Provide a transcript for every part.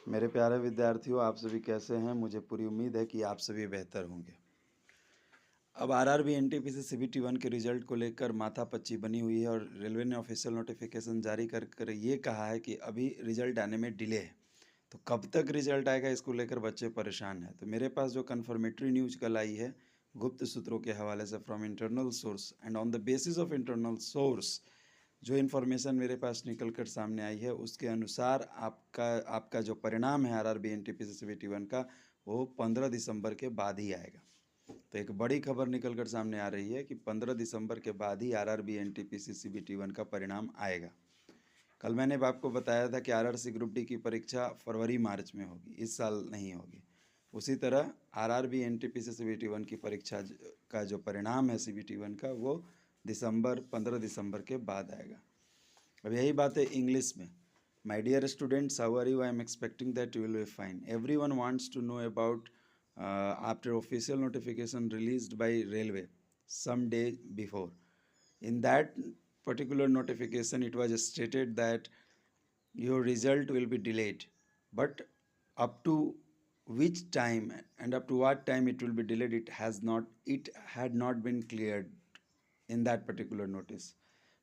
मेरे प्यारे विद्यार्थियों, आप सभी कैसे हैं? मुझे पूरी उम्मीद है कि आप सभी बेहतर होंगे। अब आरआरबी एनटीपीसी सीबीटी 1 के रिजल्ट को लेकर माथापच्ची बनी हुई है और रेलवे ने ऑफिशियल नोटिफिकेशन जारी कर ये कहा है कि अभी रिजल्ट आने में डिले है। तो कब तक रिजल्ट आएगा, इसको लेकर बच्चे परेशान हैं। तो मेरे पास जो कन्फर्मेटरी न्यूज़ कल आई है गुप्त सूत्रों के हवाले से from internal source and on the basis of internal source, जो इन्फॉर्मेशन मेरे पास निकल कर सामने आई है उसके अनुसार आपका जो परिणाम है आरआरबी एनटीपीसी सीबीटी 1 का, वो 15 दिसंबर के बाद ही आएगा। तो एक बड़ी खबर निकल कर सामने आ रही है कि 15 दिसंबर के बाद ही आरआरबी एनटीपीसी सीबीटी 1 का परिणाम आएगा। कल मैंने आपको बताया था कि आरआरसी ग्रुप डी की परीक्षा फरवरी मार्च में होगी, इस साल नहीं होगी। उसी तरह आरआरबी एनटीपीसी सीबीटी 1 की परीक्षा का जो परिणाम है सीबीटी 1 का, वो 15 दिसंबर के बाद आएगा। अब यही बात है इंग्लिश में। My dear students, how are you? I am expecting that you will be fine. Everyone wants to know about after official notification released by railway some day before. In that particular notification, it was stated that your result will be delayed, but up to which time and up to what time it will be delayed, it had not been cleared in that particular notice.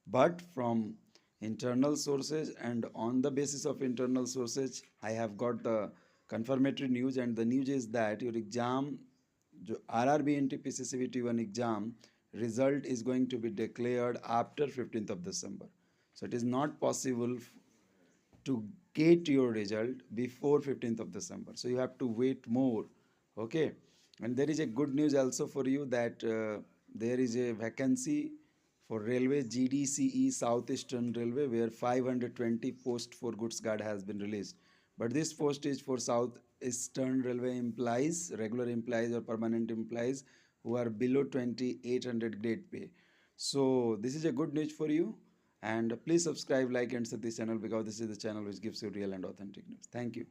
But from internal sources and on the basis of internal sources, I have got the confirmatory news, and the news is that your exam, जो RRB NTPC CVT 1 exam result is going to be declared after 15th of December. So it is not possible to get your result before 15th of December. So you have to wait more. Okay. And there is a good news also for you that there is a vacancy for Railway GDCE Southeastern Railway, where 520 post for goods guard has been released. But this post is for Southeastern Railway employees, regular employees or permanent employees who are below 2800 grade pay. So this is a good news for you. And please subscribe, like and share this channel, because this is the channel which gives you real and authentic news. Thank you.